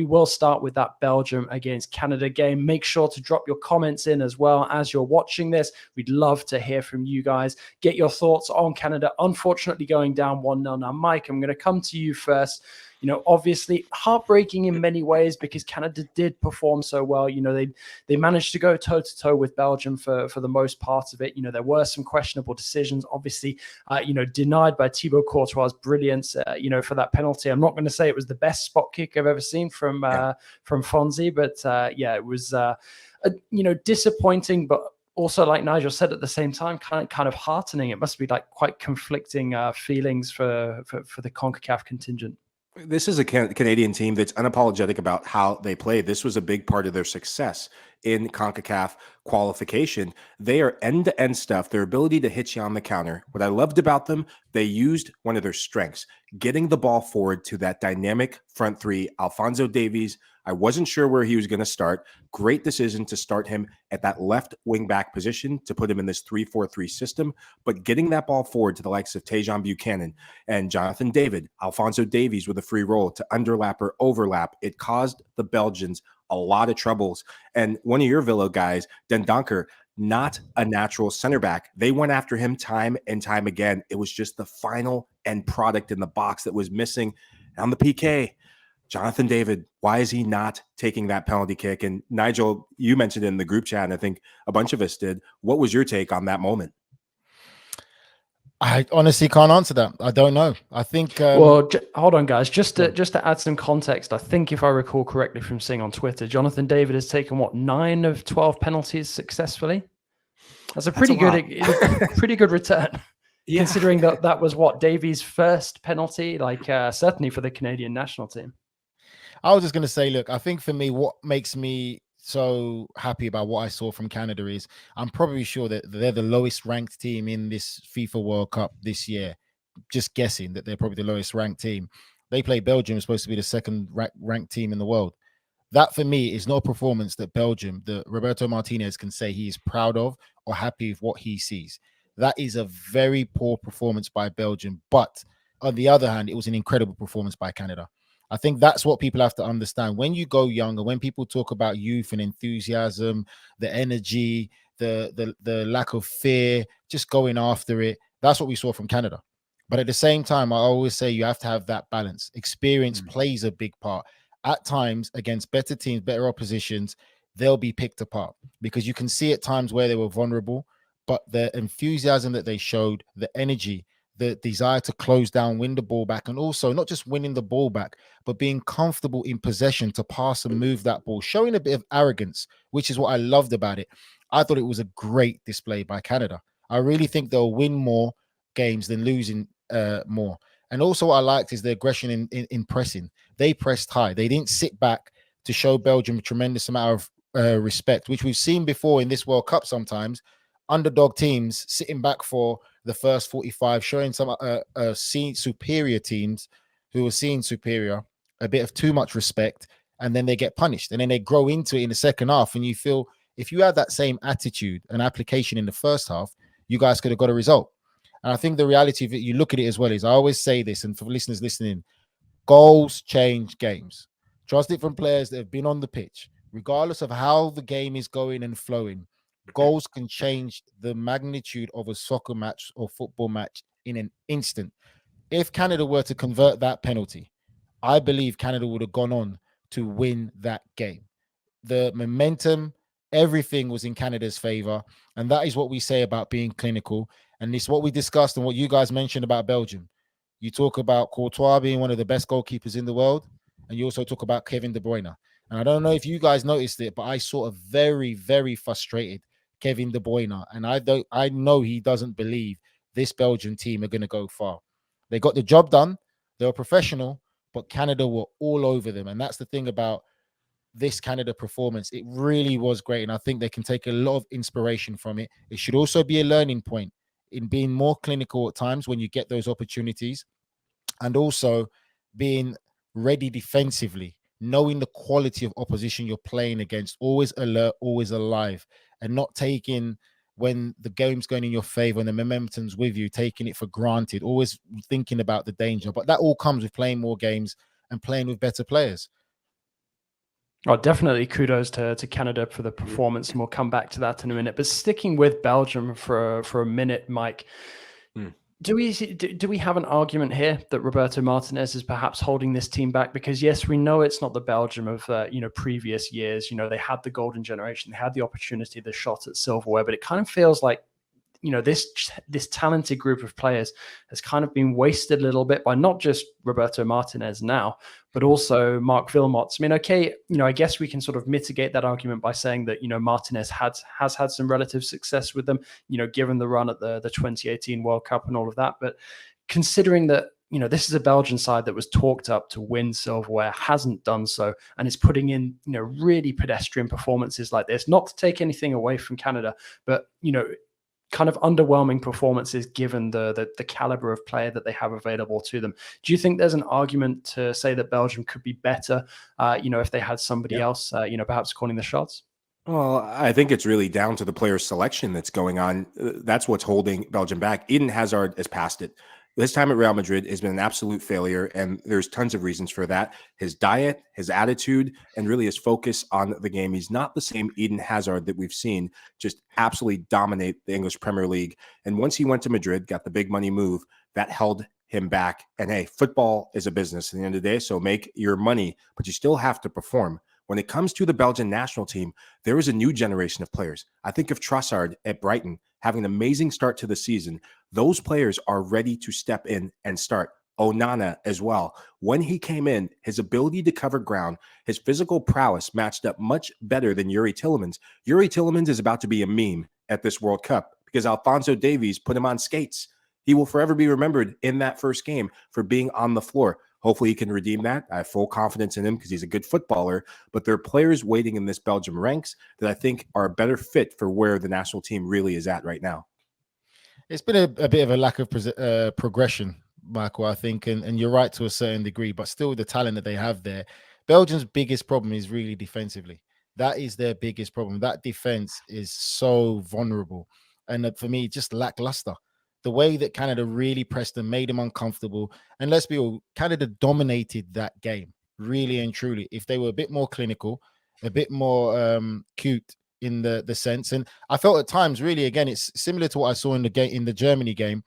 we will start with that Belgium against Canada game. Make sure to drop your comments in as well as you're watching this. We'd love to hear from you guys. Get your thoughts on Canada, unfortunately going down 1-0. Now, Mike, I'm going to come to you first. Obviously heartbreaking in many ways because Canada did perform so well. They managed to go toe-to-toe with Belgium for the most part of it. There were some questionable decisions, obviously, denied by Thibaut Courtois' brilliance, for that penalty. I'm not going to say it was the best spot kick I've ever seen from Fonzie, but it was, disappointing, but also, like Nigel said, at the same time, kind of heartening. It must be like quite conflicting feelings for the CONCACAF contingent. This is a Canadian team that's unapologetic about how they play. This was a big part of their success in CONCACAF qualification. They are end-to-end stuff, their ability to hit you on the counter. What I loved about them, they used one of their strengths, getting the ball forward to that dynamic front three. Alphonso Davies, I wasn't sure where he was going to start. Great decision to start him at that left wing back position to put him in this 3-4-3 system, but getting that ball forward to the likes of Tejan Buchanan and Jonathan David, Alphonso Davies with a free roll to underlap or overlap. It caused the Belgians a lot of troubles. And one of your Villa guys, Den Donker, not a natural center back. They went after him time and time again. It was just the final end product in the box that was missing. On the PK, Jonathan David, why is he not taking that penalty kick? And Nigel, you mentioned it in the group chat, and I think a bunch of us did. What was your take on that moment? I honestly can't answer that. I don't know. I think. Well, hold on, guys. Just to add some context, I think if I recall correctly from seeing on Twitter, Jonathan David has taken 9 of 12 penalties successfully. That's a pretty good return, considering that was Davies' first penalty, certainly for the Canadian national team. I was just going to say, look, I think for me, what makes me so happy about what I saw from Canada is I'm probably sure that they're the lowest ranked team in this FIFA World Cup this year. Just guessing that they're probably the lowest ranked team. They play Belgium, supposed to be the second ranked team in the world. That for me is not a performance that Belgium, that Roberto Martinez can say he is proud of or happy with what he sees. That is a very poor performance by Belgium. But on the other hand, it was an incredible performance by Canada. I think that's what people have to understand. When you go younger, when people talk about youth and enthusiasm, the energy, the lack of fear, just going after it, that's what we saw from Canada. But at the same time, I always say you have to have that balance. Experience plays a big part. At times, against better teams, better oppositions, they'll be picked apart because you can see at times where they were vulnerable, but the enthusiasm that they showed, the energy, the desire to close down, win the ball back, and also not just winning the ball back, but being comfortable in possession to pass and move that ball, showing a bit of arrogance, which is what I loved about it. I thought it was a great display by Canada. I really think they'll win more games than losing more. And also what I liked is the aggression in pressing. They pressed high. They didn't sit back to show Belgium a tremendous amount of respect, which we've seen before in this World Cup sometimes. Underdog teams sitting back for the first 45, showing some superior teams who are seen superior a bit of too much respect, and then they get punished, and then they grow into it in the second half. And you feel if you had that same attitude and application in the first half, you guys could have got a result. And I think the reality of it, you look at it as well, is I always say this, and for listeners listening, goals change games. Trust it from players that have been on the pitch, regardless of how the game is going and flowing. Goals can change the magnitude of a soccer match or football match in an instant. If Canada were to convert that penalty, I believe Canada would have gone on to win that game. The momentum, everything was in Canada's favor. And that is what we say about being clinical. And it's what we discussed and what you guys mentioned about Belgium. You talk about Courtois being one of the best goalkeepers in the world. And you also talk about Kevin De Bruyne. And I don't know if you guys noticed it, but I saw a very, very frustrated Kevin De Bruyne. And I know he doesn't believe this Belgian team are going to go far. They got the job done. They were professional, but Canada were all over them. And that's the thing about this Canada performance. It really was great. And I think they can take a lot of inspiration from it. It should also be a learning point in being more clinical at times when you get those opportunities, and also being ready defensively, knowing the quality of opposition you're playing against, always alert, always alive, and not taking, when the game's going in your favor and the momentum's with you, taking it for granted, always thinking about the danger. But that all comes with playing more games and playing with better players. Oh, definitely kudos to Canada for the performance, and we'll come back to that in a minute. But sticking with Belgium for a minute, Mike, do we have an argument here that Roberto Martinez is perhaps holding this team back? Because yes, we know it's not the Belgium of previous years. They had the golden generation, they had the opportunity, the shot at silverware, but it kind of feels like this talented group of players has kind of been wasted a little bit by not just Roberto Martinez now, but also Mark Wilmots. I mean, okay, I guess we can sort of mitigate that argument by saying that, Martinez has had some relative success with them, given the run at the 2018 World Cup and all of that. But considering that, this is a Belgian side that was talked up to win silverware, hasn't done so, and is putting in, really pedestrian performances like this, not to take anything away from Canada, but, kind of underwhelming performances given the caliber of player that they have available to them. Do you think there's an argument to say that Belgium could be better, if they had somebody else, perhaps calling the shots? Well, I think it's really down to the player selection that's going on. That's what's holding Belgium back. Eden Hazard has passed it. This time at Real Madrid has been an absolute failure, and there's tons of reasons for that. His diet, his attitude, and really his focus on the game. He's not the same Eden Hazard that we've seen just absolutely dominate the English Premier League. And once he went to Madrid, got the big money move, that held him back. And hey, football is a business at the end of the day, so make your money, but you still have to perform. When it comes to the Belgian national team, there is a new generation of players. I think of Trossard at Brighton having an amazing start to the season. Those players are ready to step in and start. Onana as well. When he came in, his ability to cover ground, his physical prowess matched up much better than Yuri Tillemans. Yuri Tillemans is about to be a meme at this World Cup because Alphonso Davies put him on skates. He will forever be remembered in that first game for being on the floor. Hopefully he can redeem that. I have full confidence in him because he's a good footballer, but there are players waiting in this Belgium ranks that I think are a better fit for where the national team really is at right now. It's been a bit of a lack of progression, Michael, I think, and you're right to a certain degree, but still the talent that they have there. Belgium's biggest problem is really defensively. That is their biggest problem. That defense is so vulnerable. And for me, just lackluster. The way that Canada really pressed them, made them uncomfortable. And let's be real, Canada dominated that game, really and truly. If they were a bit more clinical, a bit more cute in the sense. And I felt at times, really, again, it's similar to what I saw in the Germany game.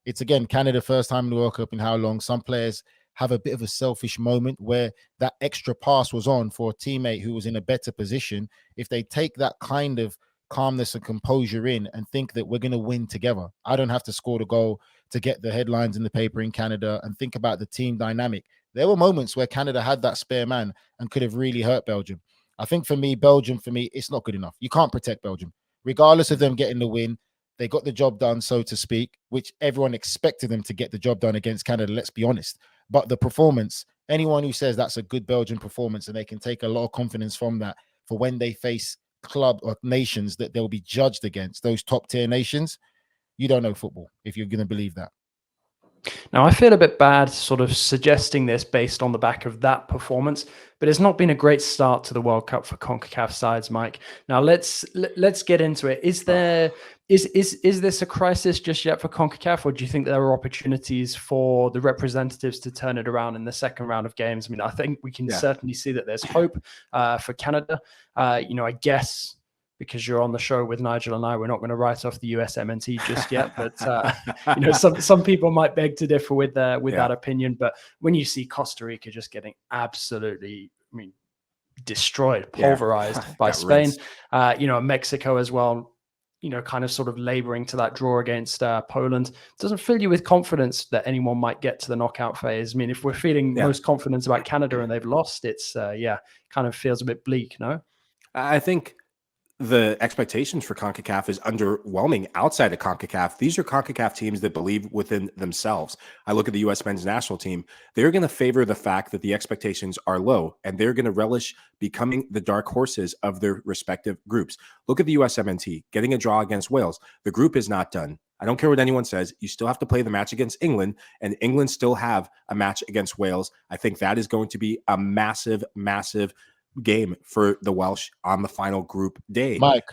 It's, again, Canada first time in the World Cup in how long? Some players have a bit of a selfish moment where that extra pass was on for a teammate who was in a better position. If they take that kind of calmness and composure in and think that we're going to win together, I don't have to score the goal to get the headlines in the paper in Canada, and think about the team dynamic. There were moments where Canada had that spare man and could have really hurt Belgium. I think for me, Belgium, it's not good enough. You can't protect Belgium. Regardless of them getting the win, they got the job done, so to speak, which everyone expected them to get the job done against Canada, let's be honest. But the performance, anyone who says that's a good Belgian performance and they can take a lot of confidence from that for when they face club or nations that they'll be judged against, those top tier nations, you don't know football if you're going to believe that. Now, I feel a bit bad sort of suggesting this based on the back of that performance, but it's not been a great start to the World Cup for CONCACAF sides, Mike. Now, let's get into it. Is this a crisis just yet for CONCACAF, or do you think there are opportunities for the representatives to turn it around in the second round of games? I mean, I think we can certainly see that there's hope for Canada. I guess because you're on the show with Nigel and I, we're not going to write off the USMNT just yet. But some people might beg to differ with that opinion. But when you see Costa Rica just getting absolutely, destroyed, pulverized by Spain, Mexico as well, kind of sort of laboring to that draw against Poland, doesn't fill you with confidence that anyone might get to the knockout phase. I mean, if we're feeling most confidence about Canada and they've lost, it's kind of feels a bit bleak, no? I think the expectations for CONCACAF is underwhelming outside of CONCACAF. These are CONCACAF teams that believe within themselves. I look at the U.S. men's national team. They're going to favor the fact that the expectations are low, and they're going to relish becoming the dark horses of their respective groups. Look at the USMNT, getting a draw against Wales. The group is not done. I don't care what anyone says. You still have to play the match against England, and England still have a match against Wales. I think that is going to be a massive, massive game for the Welsh on the final group day. Mike,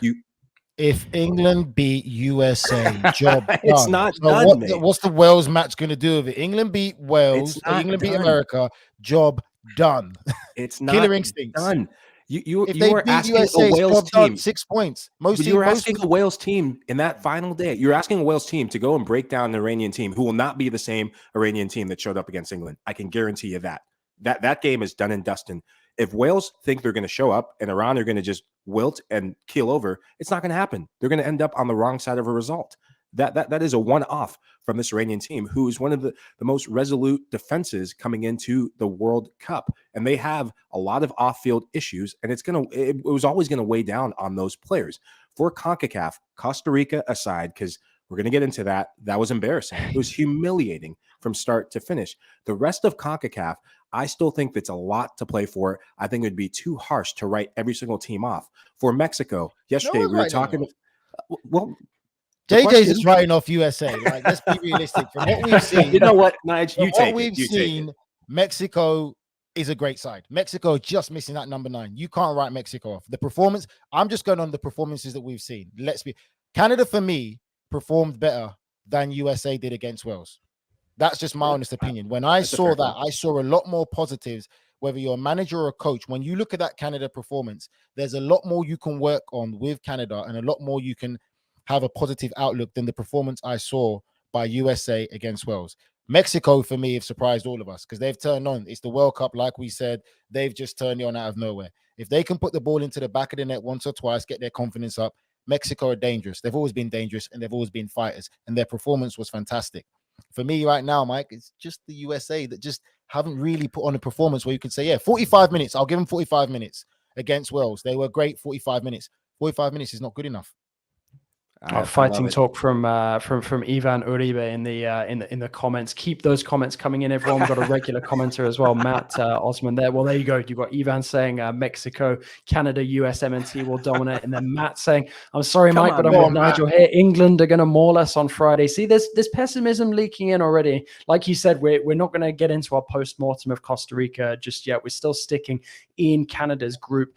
if England beat USA, job done. It's not so done. what's the Wales match going to do with it? England beat Wales, England beat America, job done. It's not Killer instincts. done. You If they are beat asking USA, a it's Wales job done, team. 6 points. But you were asking a Wales team in that final day. You're asking a Wales team to go and break down an Iranian team who will not be the same Iranian team that showed up against England. I can guarantee you that. That game is done and dusted. If Wales think they're going to show up and Iran are going to just wilt and keel over, it's not going to happen. They're going to end up on the wrong side of a result. That is a one-off from this Iranian team, who is one of the most resolute defenses coming into the World Cup. And they have a lot of off-field issues, and it was always going to weigh down on those players. For CONCACAF, Costa Rica aside, because we're going to get into that, that was embarrassing. It was humiliating from start to finish. The rest of CONCACAF, I still think that's a lot to play for. I think it would be too harsh to write every single team off. For Mexico, yesterday we were talking. Well, JJ's is writing off USA. Like, let's be realistic. From what we've seen, you know what, Nigel, you take it. You take it. Mexico is a great side. Mexico just missing that number 9. You can't write Mexico off. The performance, I'm just going on the performances that we've seen. Canada, for me, performed better than USA did against Wales. That's just my honest opinion. When I saw that, I saw a lot more positives, whether you're a manager or a coach. When you look at that Canada performance, there's a lot more you can work on with Canada and a lot more you can have a positive outlook than the performance I saw by USA against Wales. Mexico, for me, have surprised all of us because they've turned on. It's the World Cup, like we said. They've just turned on out of nowhere. If they can put the ball into the back of the net once or twice, get their confidence up, Mexico are dangerous. They've always been dangerous, and they've always been fighters, and their performance was fantastic. For me right now, Mike, it's just the USA that just haven't really put on a performance where you can say, yeah, 45 minutes. I'll give them 45 minutes against Wales. They were great 45 minutes. 45 minutes is not good enough. Fighting talk from Ivan Uribe in the comments. Keep those comments coming in, everyone. We've got a regular commenter as well, Matt Osman there. Well, there you go. You've got Ivan saying Mexico, Canada, USMNT will dominate, and then Matt saying, "I'm sorry, Mike, but I'm with Nigel here. England are going to maul us on Friday." See, there's pessimism leaking in already. Like you said, we're not going to get into our post-mortem of Costa Rica just yet. We're still sticking in Canada's group.